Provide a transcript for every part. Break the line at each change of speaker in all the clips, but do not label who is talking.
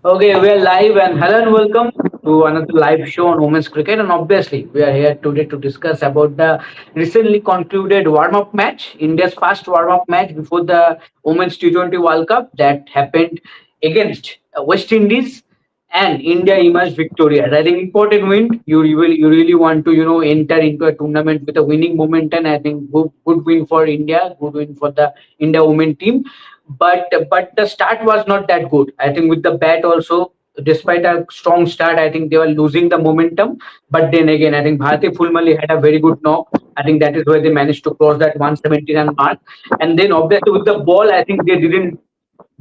Okay, we are live and hello and welcome to another live show on women's cricket. And obviously, we are here today to discuss about the recently concluded warm-up match, India's first warm-up match before the Women's T20 World Cup that happened against West Indies, and India emerged victorious. I think important win. You really want to enter into a tournament with a winning momentum. I think good win for India, good win for the India women team, but the start was not that good. I think with the bat also, despite a strong start, I think they were losing the momentum. But then again, I think Bharti Fulmali had a very good knock. I think that is where they managed to cross that 170 run mark. And then obviously with the ball, I think they didn't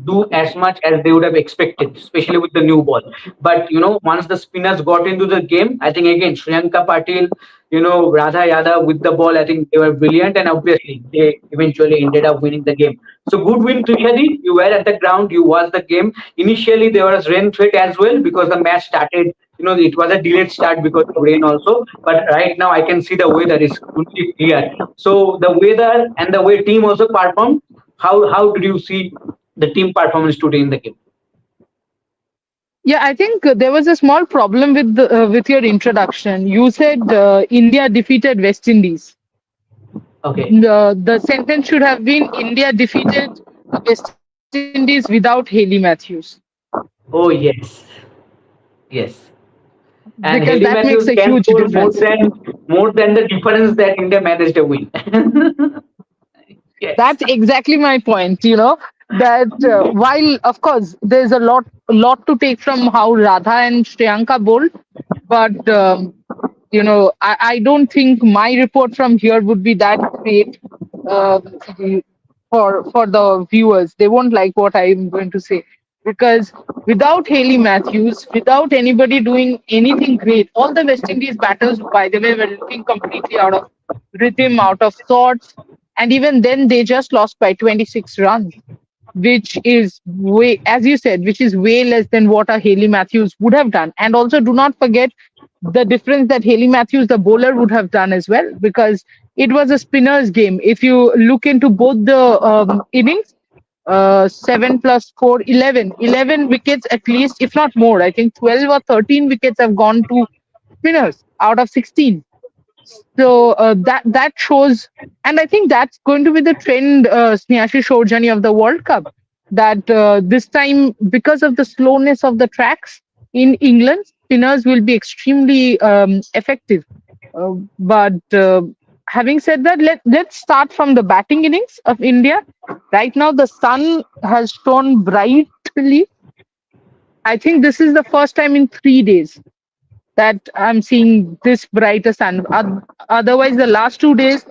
do as much as they would have expected, especially with the new ball. But once the spinners got into the game, I think again Shriyanka Patil, Radha Yadav with the ball, I think they were brilliant, and obviously they eventually ended up winning the game. So good win, Trishadi. You were at the ground, you watched the game. Initially there was rain threat as well because the match started. It was a delayed start because of rain also. But right now I can see the weather is completely clear. So the weather and the way team also performed. How did you see the team performance today in the game?
Yeah, I think there was a small problem with your introduction. You said India defeated West Indies.
Okay.
The sentence should have been India defeated West Indies without Haley Matthews,
Oh yes, yes. And
because that
Haley
makes a
Matthews
huge
can score
difference.
more than the difference that India managed to win. Yes.
That's exactly my point. That while of course there's a lot to take from how Radha and Shriyanka bowled, but I don't think my report from here would be that great uh, for the viewers. They won't like what I'm going to say because without Haley Matthews, without anybody doing anything great, all the West Indies batters, by the way, were looking completely out of rhythm, out of sorts, and even then they just lost by 26 runs, which is way, as you said, which is way less than what a Haley Matthews would have done. And also, do not forget the difference that Haley Matthews, the bowler, would have done as well, because it was a spinner's game. If you look into both the innings, 7 plus 4, 11, 11 wickets at least, if not more. I think 12 or 13 wickets have gone to spinners out of 16. So that shows, and I think that's going to be the trend, Snehashi Shorjani, of the World Cup. That this time, because of the slowness of the tracks in England, spinners will be extremely effective. But having said that, let's start from the batting innings of India. Right now, the sun has shone brightly. I think this is the first time in 3 days that I'm seeing this brighter sun. Otherwise, the last 2 days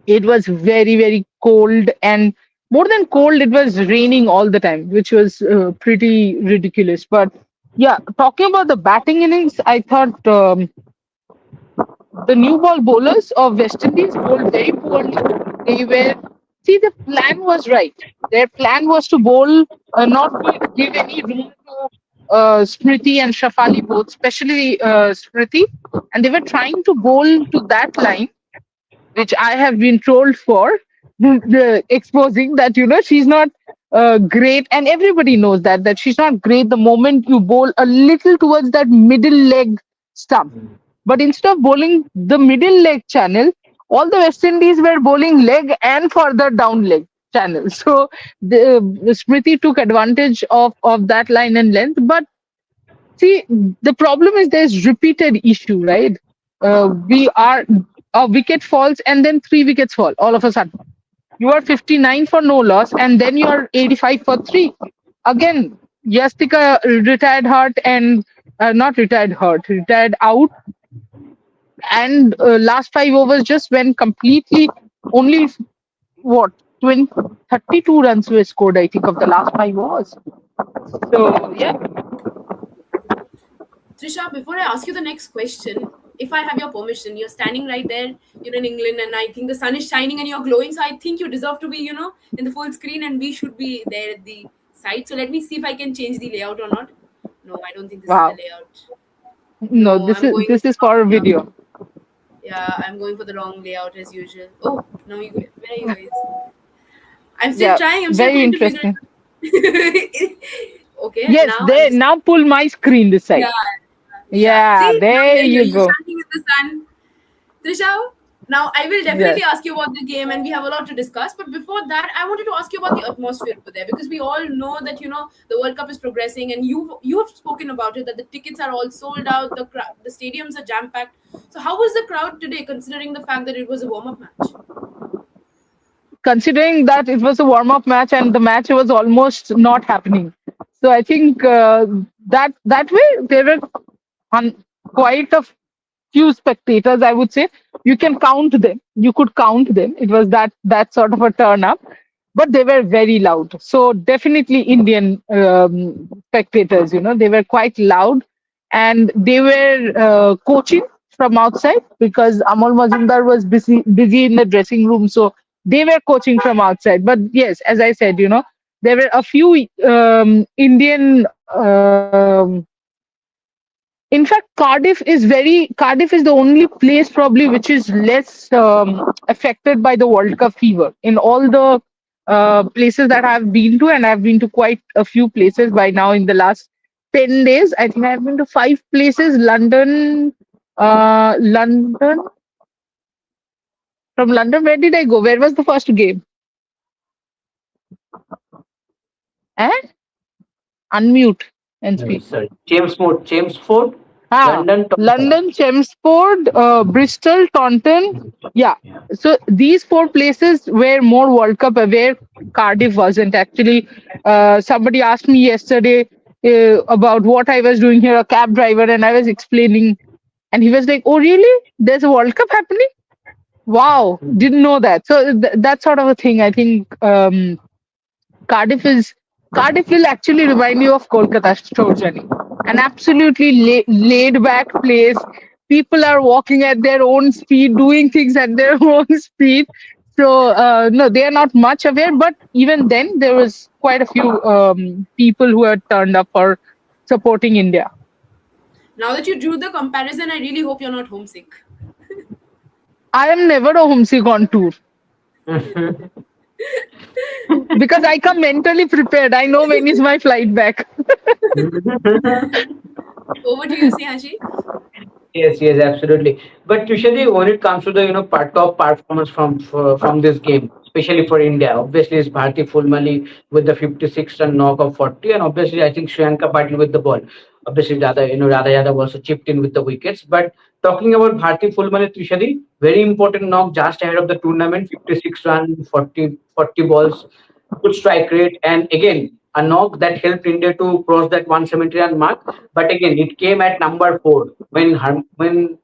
it was very, very cold, and more than cold, it was raining all the time, which was pretty ridiculous. But yeah, talking about the batting innings, I thought the new ball bowlers of West Indies bowled very poorly. They were, see, the plan was right. Their plan was to bowl, not give any room to Smriti and Shafali both, especially Smriti, and they were trying to bowl to that line, which I have been trolled for, exposing that she's not great, and everybody knows that she's not great the moment you bowl a little towards that middle leg stump. But instead of bowling the middle leg channel, all the West Indies were bowling leg and further down leg channel. So the Smriti took advantage of that line and length. But see, the problem is there's repeated issue, right? We are a wicket falls and then 3 wickets fall all of a sudden. You are 59 for no loss, and then you're 85 for three. Again, Yastika retired hurt and not retired hurt, retired out, and last 5 overs just went completely. Only what 20, 32 runs were scored, I think, of the last 5 overs. So yeah,
Trisha, before I ask you the next question, if I have your permission, you're standing right there, you're in England, and I think the sun is shining and you're glowing. So I think you deserve to be, in the full screen, and we should be there at the side. So let me see if I can change the layout or not. No, I don't think this is the
wow.
layout.
No,
No,
this
I'm
is
going.
this is for a video.
Yeah, I'm going for the wrong layout as usual. Oh, no, where are you guys? I'm still
Yeah,
trying. I'm still
very
trying to figure
interesting.
it out. Okay,
Yes,
now I'll.
there now pull my screen this side.
Yeah, yeah.
Yeah,
See, now
there
there
you
you're
go.
shining in the sun. Trisha, now I will
Yes.
definitely ask you about the game and we have a lot to discuss. But before that, I wanted to ask you about the atmosphere over there because we all know that the World Cup is progressing and you have spoken about it that the tickets are all sold out, the stadiums are jam packed. So how was the crowd today considering the fact that it was a warm up match?
Considering that it was a warm up match and the match was almost not happening. So I think that way there were un- quite a few spectators. I would say you can count them. You could count them. It was that sort of a turn up, but they were very loud. So definitely Indian spectators. They were quite loud, and they were coaching from outside because Amol Mazumdar was busy in the dressing room. So they were coaching from outside. But yes, as I said, there were a few Indian. In fact, Cardiff is the only place probably which is less affected by the World Cup fever. In all the places that I've been to, and I've been to quite a few places by now in the last 10 days. I think I've been to 5 places. London. From London, where did I go? Where was the first game? And unmute and speak.
Sorry, Chelmsford,
Ah,
London, Taunton.
London, Chelmsford, Bristol, Taunton. Yeah.
Yeah.
So these 4 places were more World Cup aware. Cardiff wasn't actually. Somebody asked me yesterday about what I was doing here, a cab driver, and I was explaining, and he was like, "Oh, really? There's a World Cup happening? Wow, didn't know that." So that sort of a thing. I think Cardiff is Cardiff will actually remind you of Kolkata Journey. An absolutely laid back place. People are walking at their own speed, doing things at their own speed. So no, they are not much aware. But even then, there was quite a few people who had turned up for supporting India.
Now that you drew the comparison, I really hope you're not homesick.
I am never a homesick on tour because I come mentally prepared. I know when is my flight back.
Over to you, Snehashi.
Yes, yes, absolutely. But usually, when it comes to the top performance from this game, especially for India, obviously it's Bharti Fulmali with the 56 run knock of 40, and obviously I think Shriyanka Patil with the ball. Obviously, Radha Yadav also chipped in with the wickets. But talking about Bharti Fulmali, Trishadi, very important knock just ahead of the tournament, 56 run, 40 balls, good strike rate, and again a knock that helped India to cross that 170 run mark. But again, it came at number 4 when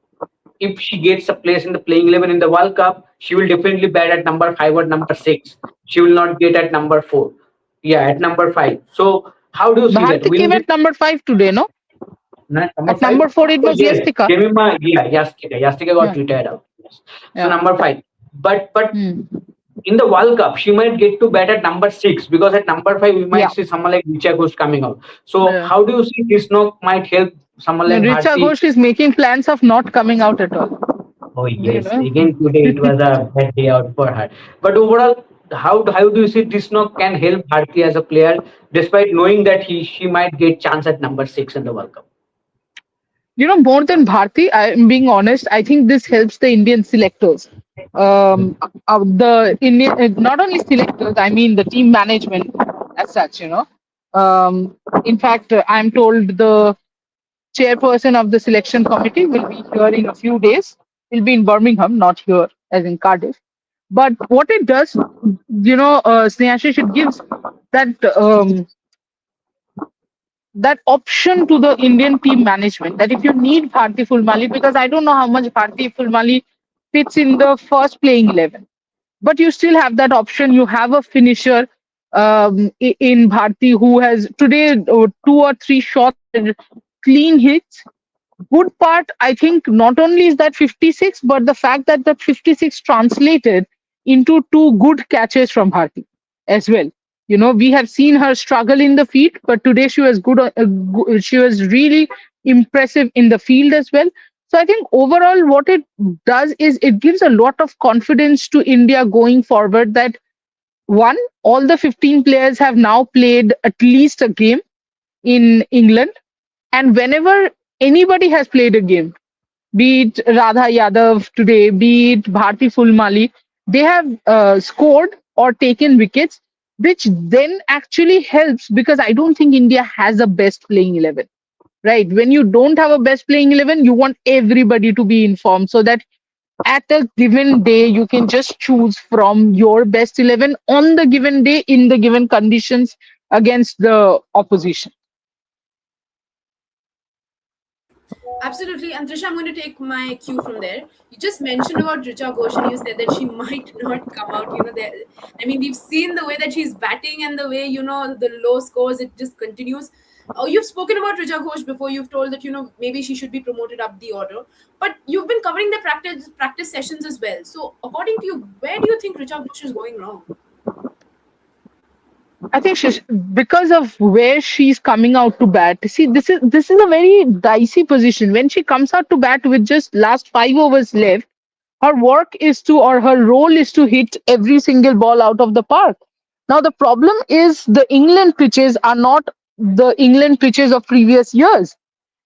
if she gets a place in the playing 11 in the World Cup, she will definitely bat at number 5 or number 6. She will not get at number 4. Yeah, at number 5. So how do you see that?
Bharti
Will
came
this
at number 5 today, no?
not number
At
5?
number 4, it
Oh
was
yes,
Yastika.
Jemima, yeah, Yastika. Yastika got
Yeah,
retired out. Yes. So
yeah.
number 5. But
Hmm.
in the World Cup, she might get to bat at number 6 because at number 5 we
Yeah.
might see someone like Richa Ghosh coming out. So
Yeah.
how do you see this knock might help someone
No,
like
Richa
Bharti?
Ghosh is making plans of not coming out at all.
Oh
You
yes,
know,
again today it was a bad day out for her. But overall, how do you see this knock can help Bharti as a player, despite knowing that she might get chance at number 6 in the World Cup?
more than Bharti, I'm being honest. I think this helps the Indian selectors. The Indian, not only selectors, I mean the team management as such. In fact, I'm told the chairperson of the selection committee will be here in a few days. He'll be in Birmingham, not here, as in Cardiff. But what it does, Snehashi, it gives that that option to the Indian team management that if you need Bharti Fulmali, because I don't know how much Bharti Fulmali fits in the first playing 11, but you still have that option. You have a finisher in Bharti who has today 2 or 3 shots and clean hits. Good part, I think, not only is that 56, but the fact that that 56 translated into 2 good catches from Bharti as well. We have seen her struggle in the field, but today she was good. She was really impressive in the field as well. So I think overall, what it does is it gives a lot of confidence to India going forward. That one, all the 15 players have now played at least a game. in England. And whenever anybody has played a game, be it Radha Yadav today, be it Bharti Fulmali, they have scored or taken wickets, which then actually helps because I don't think India has a best playing 11. Right? When you don't have a best playing 11, you want everybody to be informed so that at a given day you can just choose from your best 11 on the given day in the given conditions against the opposition.
Absolutely. And Trisha, I'm going to take my cue from there. You just mentioned about Richa Ghosh and you said that she might not come out. There. I mean, we've seen the way that she's batting and the way, the low scores, it just continues. Oh, you've spoken about Richa Ghosh before. You've told that, maybe she should be promoted up the order. But you've been covering the practice sessions as well. So according to you, where do you think Richa Ghosh is going wrong?
I think she's because of where she's coming out to bat. See, this is a very dicey position. When she comes out to bat with just last 5 overs left, her work is to or her role is to hit every single ball out of the park. Now the problem is the England pitches are not the England pitches of previous years.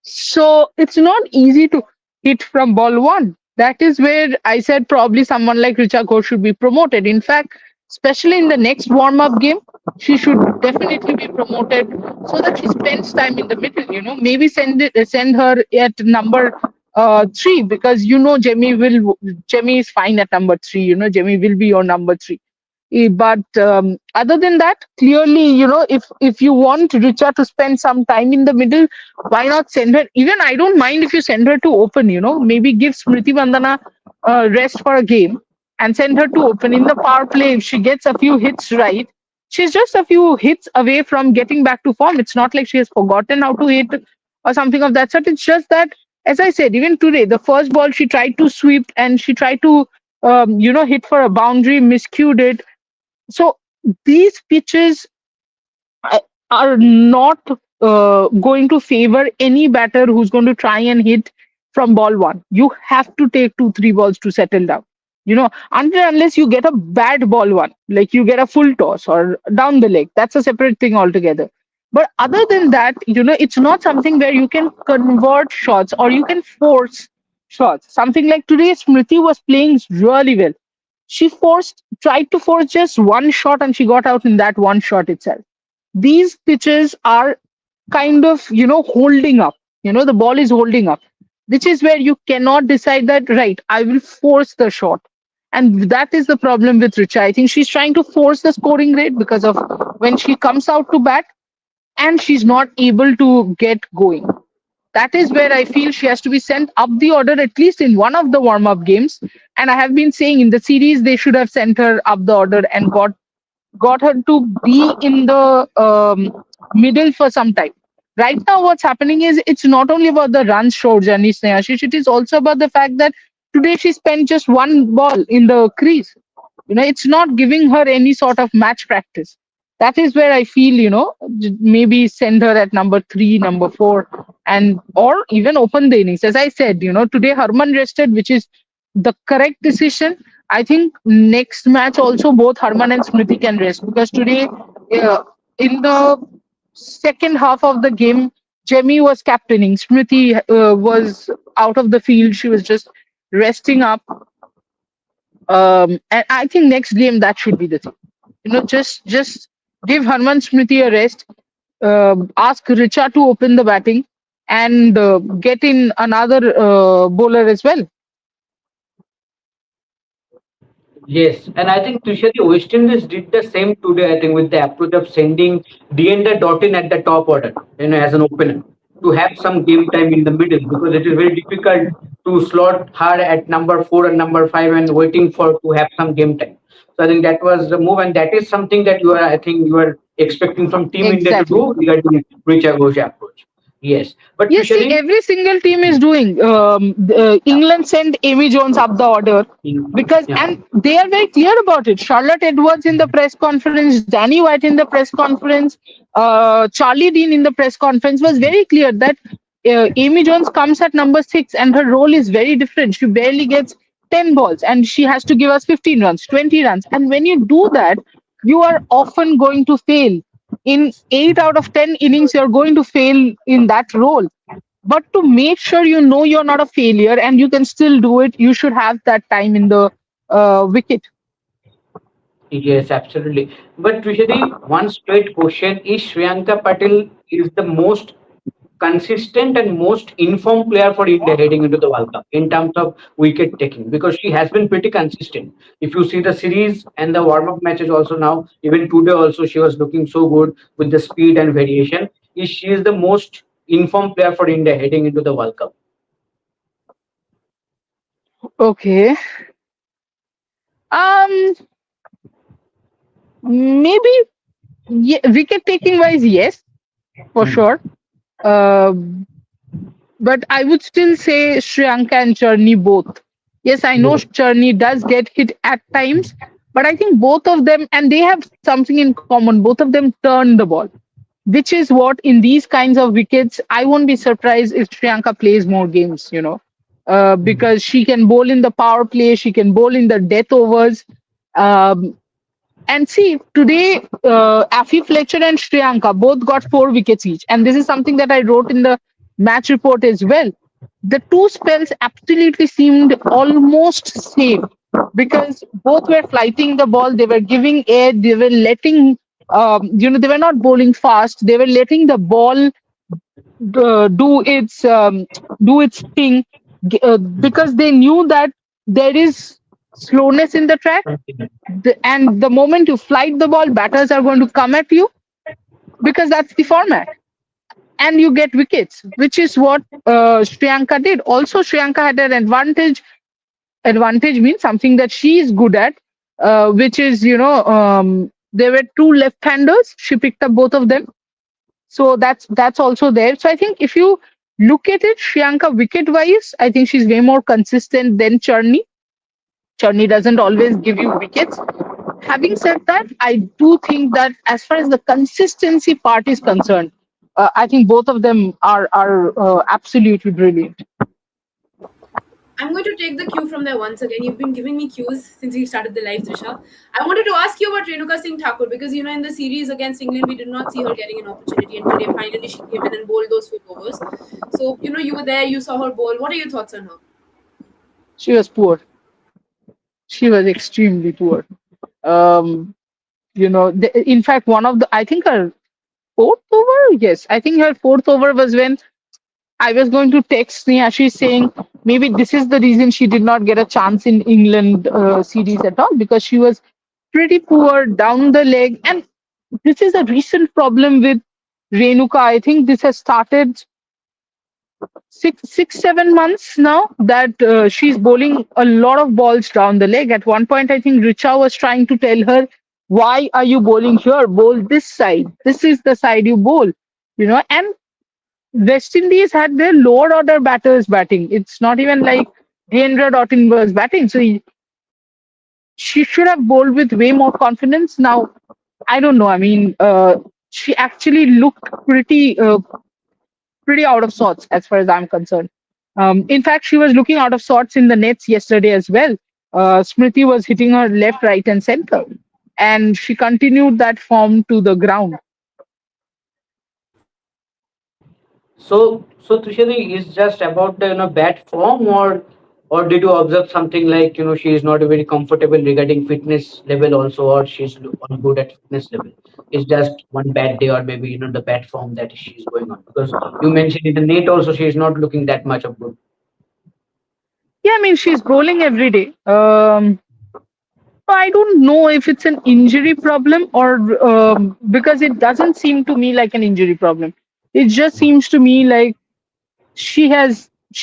So it's not easy to hit from ball one. That is where I said probably someone like Richa Ghosh should be promoted. In fact, especially in the next warm up game, she should definitely be promoted so that she spends time in the middle. Maybe send her at number three because Jemmy is fine at number three. Jemmy will be your number three. But other than that, clearly, if you want Richa to spend some time in the middle, why not send her? Even I don't mind if you send her to open. Maybe give Smriti Vandana rest for a game and send her to open in the power play. If she gets a few hits right, she's just a few hits away from getting back to form. It's not like she has forgotten how to hit or something of that sort. It's just that, as I said, even today, the first ball she tried to sweep and she tried to, hit for a boundary, miscued it. So these pitches uh, are not going to favor any batter who's going to try and hit from ball one. You have to take two, three balls to settle down. Unless you get a bad ball one, like you get a full toss or down the leg, that's a separate thing altogether. But other than that, it's not something where you can convert shots or you can force shots. Something like today, Smriti was playing really well. She tried to force just one shot and she got out in that one shot itself. These pitches are kind of, holding up. The ball is holding up, which is where you cannot decide that, right, I will force the shot. And that is the problem with Richa. I think she's trying to force the scoring rate because of when she comes out to bat and she's not able to get going. That is where I feel she has to be sent up the order at least in one of the warm up games. And I have been saying in the series they should have sent her up the order and got her to be in the middle for some time. Right now, what's happening is it's not only about the runs showed Jani Snehashish, it is also about the fact that today she spent just one ball in the crease. It's not giving her any sort of match practice. That is where I feel, maybe send her at number three, number four, and or even open the innings. As I said, today Harman rested, which is the correct decision. I think next match also both Harman and Smriti can rest because today, in the second half of the game, Jemmy was captaining. Smriti was out of the field. She was just resting up. And I think next game that should be the thing. Just give Harman Smriti a rest. Ask Richa to open the batting and get in another bowler as well.
Yes, and I think Tushar, the West Indies did the same today. I think with the approach of sending Deandra Dottin at the top order, as an opener to have some game time in the middle because it is very difficult to slot her at number four and number five and waiting for to have some game time. So I think that was the move, and that is something that I think you are expecting from Team India to
Exactly.
do regarding Richa Ghosh approach. Yes, but
Yes, see,
Tushari,
every single team is doing.
yeah,
England sent Amy Jones up the order because,
yeah.
and they are very clear about it. Charlotte Edwards in the press conference, Danny White in the press conference, Charlie Dean in the press conference was very clear that Amy Jones comes at number six and her role is very different. She barely gets 10 balls and she has to give us 15 runs, 20 runs. And when you do that, you are often going to fail In 8 out of 10 innings, you're going to fail in that role. But to make sure you know you're not a failure and you can still do it, you should have that time in the wicket.
Yes, absolutely. But Trishadi, one straight question: is Shriyanka Patel is the most consistent and most informed player for India heading into the World Cup in terms of wicket taking? Because she has been pretty consistent. If you see the series and the warm up matches also now, even today also she was looking so good with the speed and variation. Is she is the most informed player for India heading into the World Cup?
Okay. Um, maybe wicket taking wise, yes, for
Hmm.
sure. Uh, but I would still say Shriyanka and Charni both. Yes, I know
Both.
Charni does get hit at times, but I think both of them, and they have something in common. Both of them turn the ball, which is what in these kinds of wickets, I won't be surprised if Shriyanka plays more games,
Hmm.
because she can bowl in the power play, she can bowl in the death overs. Um, and see, today, Afi Fletcher and Shriyanka both got 4 wickets each. And this is something that I wrote in the match report as well. The two spells absolutely seemed almost same because both were flighting the ball, they were giving air, they were letting, they were not bowling fast, they were letting the ball do its thing because they knew that there is slowness in the track, and the moment you flight the ball, batters are going to come at you because that's the format, and you get wickets, which is what Shriyanka did. Also, Shriyanka had an advantage. Advantage means something that she is good at, which is there were two left-handers. She picked up both of them, so that's also there. So I think if you look at it, Shriyanka wicket-wise, I think she's way more consistent than Charni. Charni doesn't always give you wickets. Having said that, I do think that as far as the consistency part is concerned, I think both of them are absolutely brilliant.
I'm going to take the cue from there once again. You've been giving me cues since we started the live, Trisha. I wanted to ask you about Renuka Singh Thakur because in the series against England we did not see her getting an opportunity, and today finally she came in and bowled those 4 overs. So you were there, you saw her bowl. What are your thoughts on her?
She was poor. She was extremely poor. Um, in fact, one of the I think her fourth over. Yes, I think her fourth over was when I was going to text Sneha. She's saying maybe this is the reason she did not get a chance in England series at all because she was pretty poor down the leg. And this is a recent problem with Renuka. I think this has started 6, 7 months now that she's bowling a lot of balls down the leg. At one point, I think Richa was trying to tell her, "Why are you bowling here? Bowl this side. This is the side you bowl." And West Indies had their lower order batters batting. It's not even like Dhendra Doughton was batting. So she should have bowled with way more confidence. Now, I don't know. I mean, she actually looked pretty out of sorts as far as I'm concerned. In fact, she was looking out of sorts in the nets yesterday as well. Smriti was hitting her left, right, and center, and she continued that form to the ground.
So Trishadi is just about the bad form, or did you observe something like she is not very comfortable regarding fitness level also, or she's on good at fitness level? It's just one bad day, or maybe the bad form that she's going on, because you mentioned in the net also she is not looking that much of good.
Yeah, I mean, she's bowling every day. I don't know if it's an injury problem or because it doesn't seem to me like an injury problem. It just seems to me like she's
Not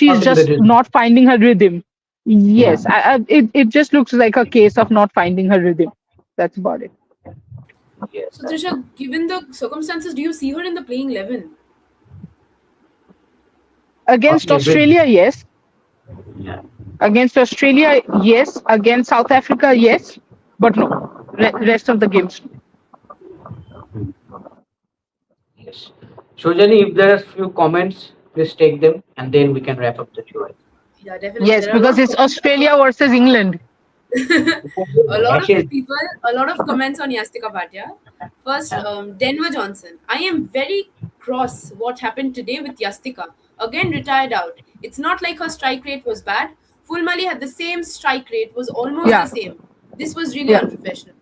in the
just
rhythm.
not finding her rhythm.
Yeah.
Yes, it just looks like a case of not finding her rhythm. That's about it.
Yes.
So Trisha, given the circumstances, do you see her in the playing 11?
Against
Every.
Australia, yes.
Yeah.
Against Australia, yes. Against South Africa, yes. But no. Rest of the games.
Yes. So Jenny, if there are few comments, please take them, and then we can wrap up the show.
Yeah, definitely.
Yes,
There are a lot
because
of
it's
comments.
Australia versus England.
A lot of
Ashes.
people, a lot of comments on Yastika Bhatia. First, Denver Johnson. I am very cross what happened today with Yastika. Again, retired out. It's not like her strike rate was bad. Fulmali had the same strike rate, was almost the
Yeah,
same. This was really
yeah.
unprofessional.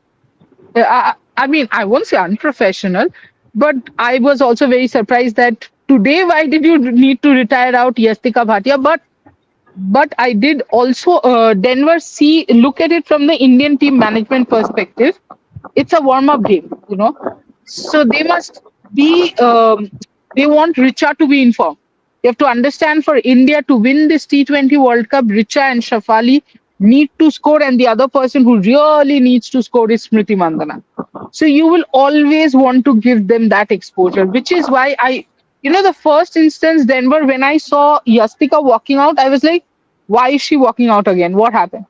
I mean, I won't say unprofessional, but I was also very surprised that today, why did you need to retire out Yastika Bhatia? But I did also Denver see look at it from the Indian team management perspective. It's a warm up game, so they must be they want Richa to be informed. You have to understand, for India to win this T20 World Cup, Richa and Shafali need to score, and the other person who really needs to score is Smriti Mandana. So you will always want to give them that exposure, which is why the first instance, Denver, when I saw Yastika walking out, I was like, why is she walking out again? What happened?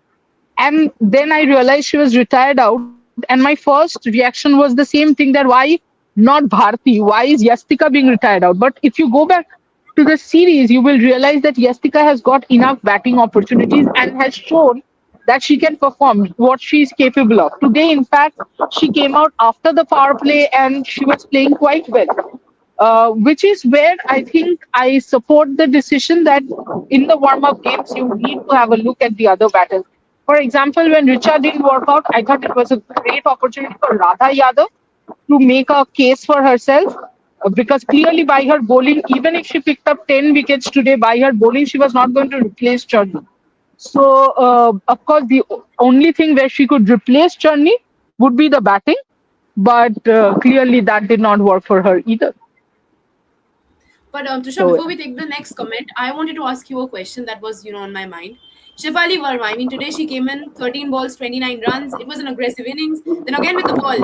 And then I realized she was retired out. And my first reaction was the same thing, that why not Bharti? Why is Yastika being retired out? But if you go back to the series, you will realize that Yastika has got enough batting opportunities and has shown that she can perform what she is capable of. Today, in fact, she came out after the power play and she was playing quite well. Which is where I think I support the decision that in the warm up games, you need to have a look at the other batters. For example, when Richa didn't work out, I thought it was a great opportunity for Radha Yadav to make a case for herself, because clearly by her bowling, even if she picked up 10 wickets today, by her bowling, she was not going to replace Charni. So, of course, the only thing where she could replace Charni would be the batting, but clearly that did not work for her either.
But Trisha,
So,
before we take the next comment, I wanted to ask you a question that was, on my mind. Shefali Verma, I mean, today she came in 13 balls, 29 runs. It was an aggressive innings. Then again with the ball,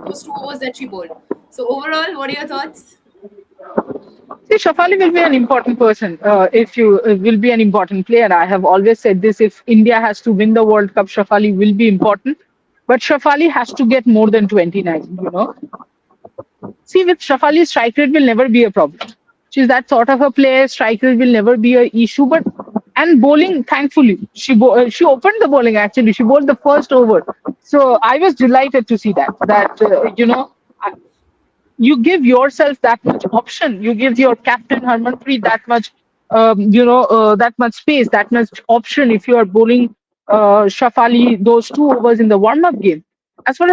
those two overs that she bowled. So overall, what are your thoughts?
see, Shafali will be an important person. If you will be an important player, I have always said this. If India has to win the World Cup, Shafali will be important. But Shafali has to get more than 29. See, with Shafali, strike rate will never be a problem. She's that sort of a player. Strike rate will never be a issue. But and bowling, thankfully, she opened the bowling. Actually, she bowled the first over. So I was delighted to see that. You give yourself that much option. You give your captain Harmanpreet that much, that much space, that much option. If you are bowling Shafali those two overs in the warm-up game, as far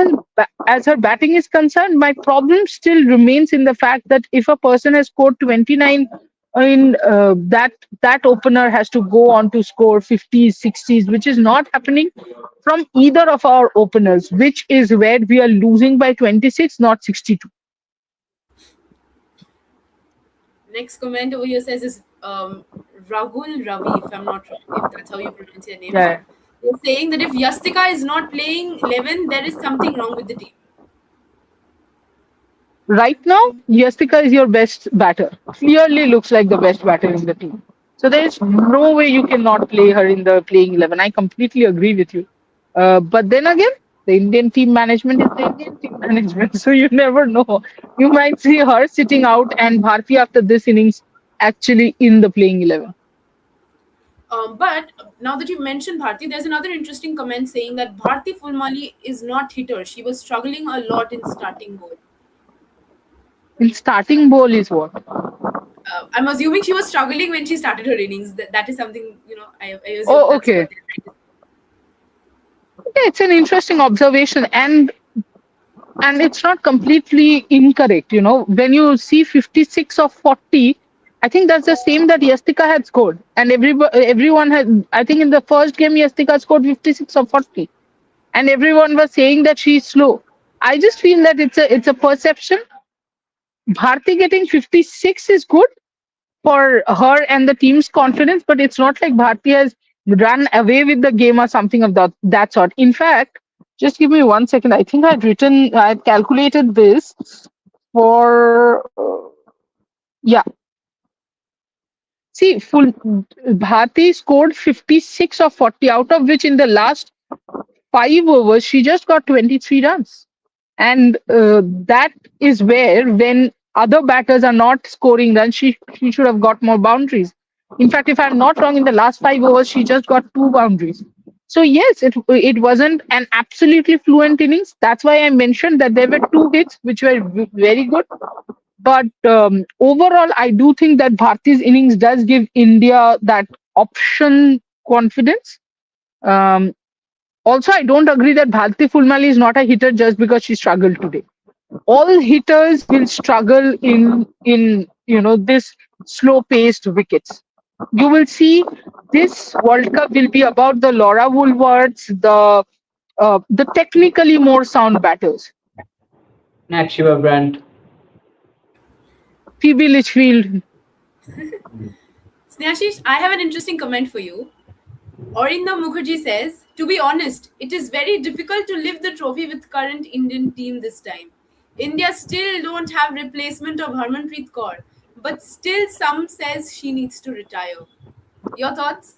as her batting is concerned, my problem still remains in the fact that if a person has scored 29 in that opener has to go on to score 50s, 60s, which is not happening from either of our openers, which is where we are losing by 26, not 62.
Next comment over here says is Ragul Ravi, if I'm not wrong, if that's how you pronounce your name.
Yeah.
You're saying that if Yastika is not playing 11, there is something wrong with the team.
Right now, Yastika is your best batter. Clearly looks like the best batter in the team. So there is no way you cannot play her in the playing 11. I completely agree with you. But then again, the Indian team management is the Indian team management. So you never know. You might see her sitting out and Bharti after this innings actually in the playing 11.
But now that you've mentioned Bharti, there's another interesting comment saying that Bharti Fulmali is not hitter. She was struggling a lot in starting bowl.
In starting bowl is what?
I'm assuming she was struggling when she started her innings. That is something, I assume
Oh,
that's
okay.
what they're trying to.
Okay, it's an interesting observation, and it's not completely incorrect. When you see 56 of 40, I think that's the same that Yastika had scored, and everyone had. I think in the first game, Yastika scored 56 of 40, and everyone was saying that she's slow. I just feel that it's a perception. Bharti getting 56 is good for her and the team's confidence, but it's not like Bharti has run away with the game or something of that sort. In fact, just give me 1 second. I think I'd calculated this for, yeah. See, full Bharti scored 56 of 40, out of which in the last 5 overs, she just got 23 runs. And that is where, when other batters are not scoring runs, she should have got more boundaries. In fact, if I'm not wrong, in the last 5 overs, she just got 2 boundaries. So yes, it wasn't an absolutely fluent innings. That's why I mentioned that there were two hits which were very good. But overall, I do think that Bharti's innings does give India that option confidence. Um, Also, I don't agree that Bharti Fulmali is not a hitter just because she struggled today. All hitters will struggle in this slow paced wickets. You will see this World Cup will be about the Laura Woolworths, the technically more sound batters.
Next, Shiva Brand.
Phoebe Litchfield.
Snehashish, I have an interesting comment for you. Orinda Mukherjee says, to be honest, it is very difficult to lift the trophy with current Indian team this time. India still don't have replacement of Harmanpreet Kaur, but still some says she needs to retire. Your thoughts?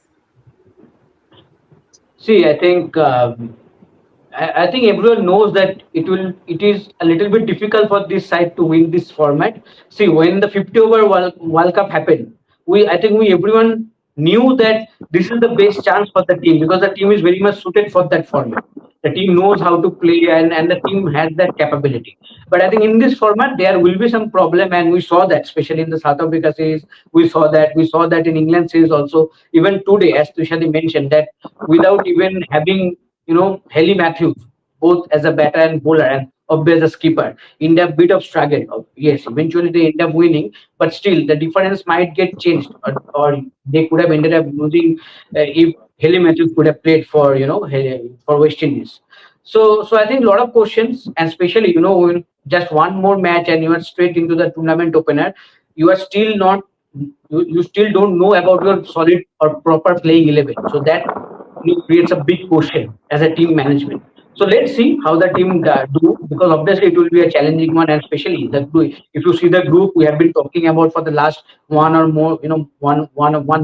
See, I think everyone knows that it is a little bit difficult for this side to win this format. See, when the 50 over World Cup happened, I think we everyone knew that this is the best chance for the team because the team is very much suited for that format. The team knows how to play and the team has that capability. But I think in this format there will be some problem, and we saw that especially in the South Africa series. We saw that in England series also. Even today, as Tushadi mentioned, that without even having Haley Matthews, both as a batter and bowler, and Obbe as a skipper. India bit of struggle. Yes, eventually they end up winning, but still the difference might get changed, or they could have ended up losing if Haley Matthews could have played for for West Indies. So I think a lot of questions, and especially when just one more match and you are straight into the tournament opener, you are still not you still don't know about your solid or proper playing 11. So that creates a big question as a team management. So let's see how the team do, because obviously it will be a challenging one, and especially the group. If you see the group we have been talking about for the last one or more, 1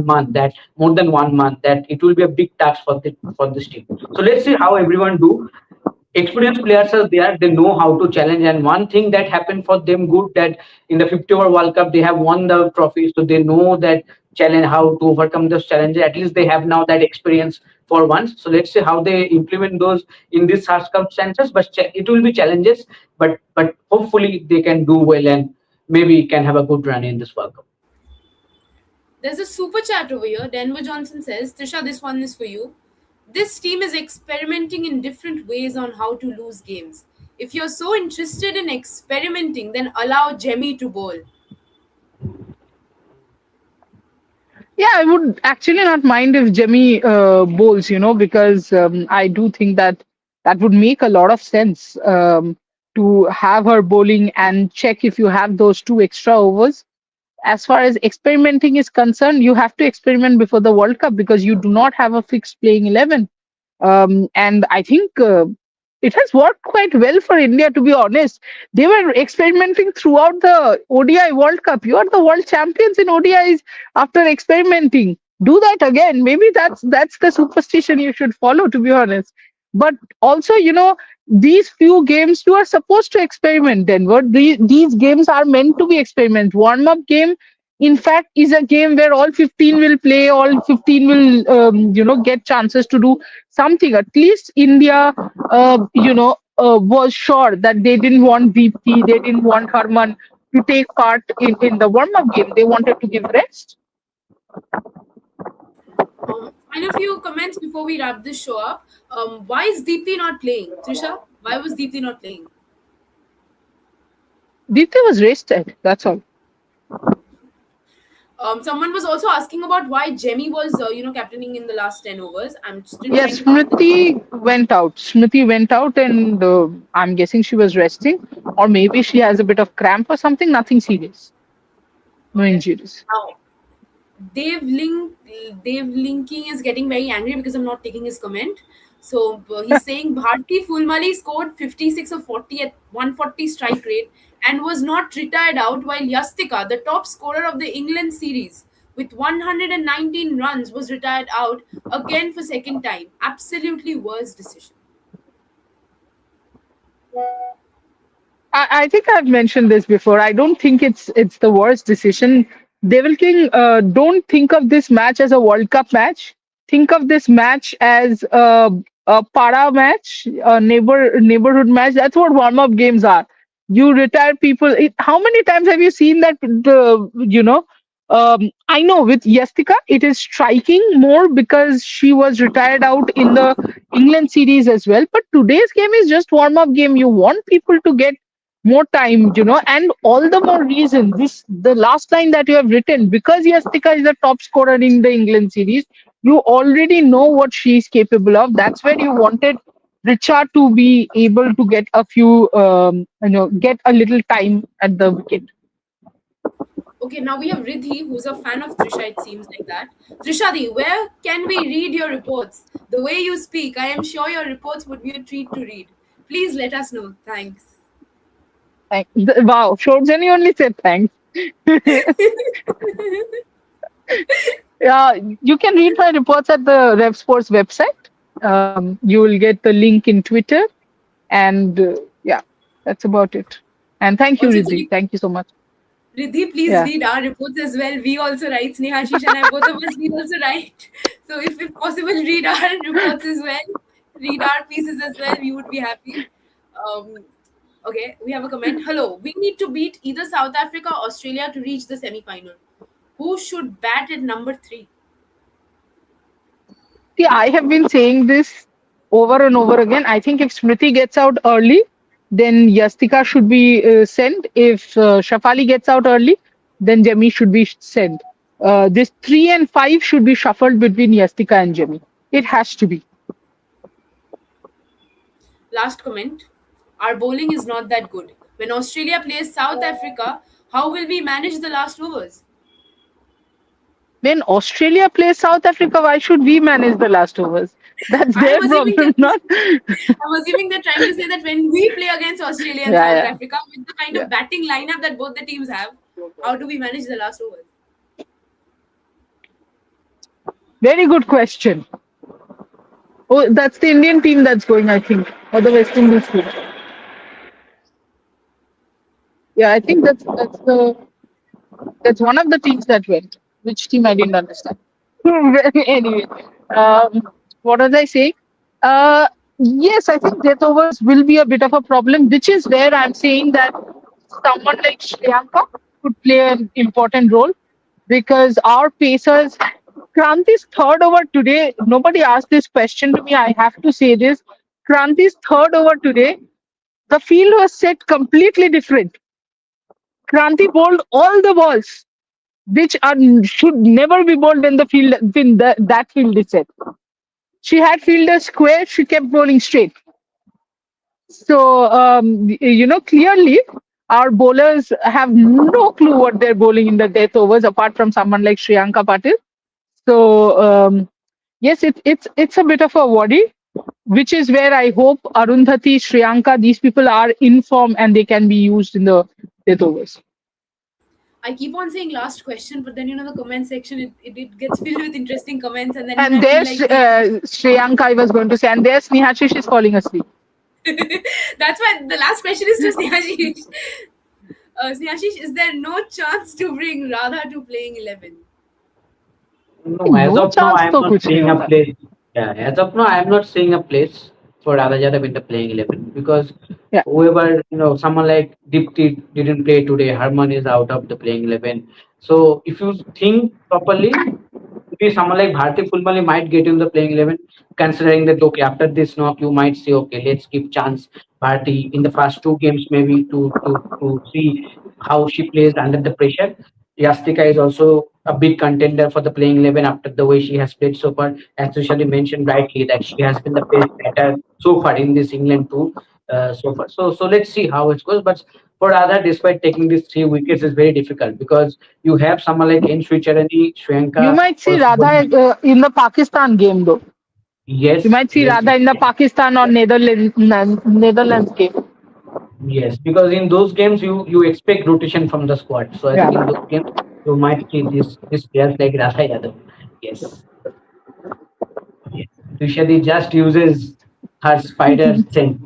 month, that more than 1 month, that it will be a big task for this team. So let's see how everyone do. Experienced players are there, they know how to challenge, and one thing that happened for them good, that in the 50 over World Cup they have won the trophy, so they know that challenge, how to overcome those challenges. At least they have now that experience for once. So let's see how they implement those in these circumstances, but it will be challenges, but hopefully they can do well and maybe can have a good run in this World Cup.
There's a super chat over here. Denver Johnson says, Trisha, this one is for you. This team is experimenting in different ways on how to lose games. If you're so interested in experimenting, then allow Jemmy to bowl.
Yeah, I would actually not mind if Jemmy bowls, because I do think that that would make a lot of sense, to have her bowling and check if you have those two extra overs. As far as experimenting is concerned, you have to experiment before the World Cup because you do not have a fixed playing 11. And I think it has worked quite well for India, to be honest. They were experimenting throughout the ODI World Cup. You are the world champions in ODIs after experimenting. Do that again. Maybe that's the superstition you should follow, to be honest. But also, these few games you are supposed to experiment. Denver, these games are meant to be experiment. Warm up game, in fact, is a game where all 15 will play, all 15 will get chances to do something. At least India was sure that they didn't want Deepthi, they didn't want Harman to take part in the warm up game. They wanted to give rest.
Find a few comments before we wrap this show up. Why is Deepthi not playing? Trisha, why was Deepthi not playing?
Deepthi was rested, that's all.
Someone was also asking about why Jemmy was, captaining in the last 10 overs. I'm still
Yes,
trying to
Smriti went out. Smriti went out, and I'm guessing she was resting, or maybe she has a bit of cramp or something. Nothing serious. No injuries.
Now, Dave Linking is getting very angry because I'm not taking his comment. So he's saying Bharti Fulmali scored 56 or 40 at 140 strike rate and was not retired out, while Yastika, the top scorer of the England series with 119 runs, was retired out again for second time. Absolutely worst decision.
I think I've mentioned this before. I don't think it's the worst decision. Devil King, don't think of this match as a World Cup match. think of this match as a para match, a neighborhood match. That's what warm up games are. You retire people. How many times have you seen that? I know with Yastika, it is striking more because she was retired out in the England series as well. But today's game is just warm up game. You want people to get more time, and all the more reason. This the last line that you have written, because Yastika is the top scorer in the England series, you already know what she is capable of. That's where you wanted Richa to be able to get a few, get a little time at the wicket.
Okay, now we have Riddhi, who's a fan of Trisha, it seems like that. Trishadi, where can we read your reports? The way you speak, I am sure your reports would be a treat to read. Please let us know. Thanks.
Wow, Shorjani only said thanks. You can read my reports at the Rev Sports website. You will get the link in Twitter, and yeah, that's about it. And thank you,
Also,
Riddhi. Thank you so much.
Riddhi, please
Yeah.
read our reports as well. We also write. Snehashish and I, both of us, we also write. So if possible, read our reports as well. Read our pieces as well. We would be happy. Um, okay, we have a comment. Hello. We need to beat either South Africa or Australia to reach the semi-final. Who should bat at number 3?
See, I have been saying this over and over again. I think if Smriti gets out early, then Yastika should be sent. If Shafali gets out early, then Jemmy should be sent. This 3 and 5 should be shuffled between Yastika and Jemmy. It has to be.
Last comment. Our bowling is not that good. When Australia plays South Africa, how will we manage the last overs?
When Australia plays South Africa, why should we manage the last overs? That's
I
their
am assuming
problem,
that
not.
I'm assuming they're trying to say that when we play against Australia and
Yeah,
South
yeah,
Africa, with the kind
yeah.
of batting lineup that both the teams have, how do we manage the last overs?
Very good question. Oh, that's the Indian team that's going, I think, or the West Indies team. Yeah, I think that's one of the teams that went. Which team I didn't understand. Anyway, um, what was I saying? Uh, yes, I think death overs will be a bit of a problem, which is where I'm saying that someone like Shreyanka could play an important role because our pacers. Kranti's third over today. Nobody asked this question to me. I have to say this. Kranti's third over today. The field was set completely different. Kranti bowled all the balls which are should never be bowled when that field is set. She had fielders square. She kept bowling straight. So clearly our bowlers have no clue what they're bowling in the death overs, apart from someone like Shriyanka Patil. So yes, it's a bit of a worry, which is where I hope Arundhati, Shriyanka, these people are in form and they can be used in the death overs.
I keep on saying last question, but then the comment section it gets filled with interesting comments, and then
And
I feel
there's
like
Shriyanka, I was going to say, and there's Snehashi, she's falling asleep.
that's why the last question is to Snehashish. Snehashish, is there no chance to bring Radha to playing 11?
No, as
No
of now,
chance
I am
to
not
kuch nahi
seeing a
hoga.
place. Yeah, as of now, I am not seeing a place for Radha Jadhav in the playing 11 because
Yeah.
whoever, someone like Dipti didn't play today, Harman is out of the playing 11. So if you think properly, maybe someone like Bharti Fulmali might get in the playing 11, considering that, okay, after this knock, you might say, okay, let's give chance Bharti in the first two games, maybe to see how she plays under the pressure. Yastika is also a big contender for the playing 11 after the way she has played so far. As Tushali mentioned rightly, that she has been the best batter so far in this England tour so far. So let's see how it goes. But for Radha, despite taking these 3 wickets, is very difficult because you have someone like N. Sricharani,
You
Shriyanka
might see
also.
Radha in the Pakistan game though. You
Yes,
might see
yes,
Radha in the Pakistan or Netherlands game.
yes. Because in those games, you expect rotation from the squad. So I
Yeah.
think in those games, you might see this players like Radha Yadav. Yes, yes. Tushadi just uses her spider sense.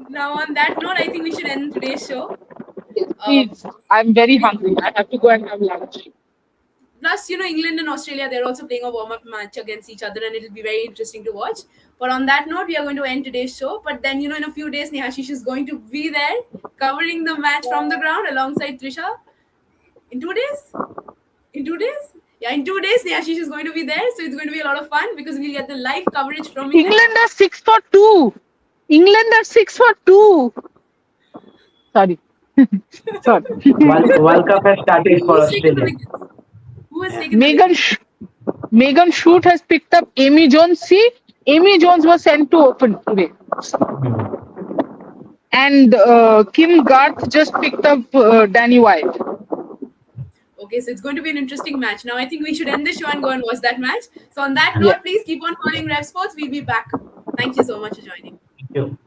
Now, on that note, I think we should end today's show.
Yes,
Um,
please. I'm very
we,
hungry. I have to go and have lunch.
Plus, England and Australia, they're also playing a warm-up match against each other, and it'll be very interesting to watch. But on that note, we are going to end today's show. But then, in a few days, Nehashish is going to be there covering the match from the ground alongside Trisha. In 2 days? In 2 days? Yeah, in 2 days, Nehashish is going to be there. So it's going to be a lot of fun because we'll get the live coverage from
England are 6-2. England are 6-2. Sorry. Sorry.
World Cup has started for
Who's taken the
Australia.
wickets? Who has taken the wickets?
Megan Shute has picked up Amy Jones. See, Amy Jones was sent to open today. And Kim Garth just picked up Danny White.
Okay, so it's going to be an interesting match. Now, I think we should end the show and go and watch that match. So on that note, please keep on calling Rev Sports. We'll be back. Thank you so much for joining.
Thank you.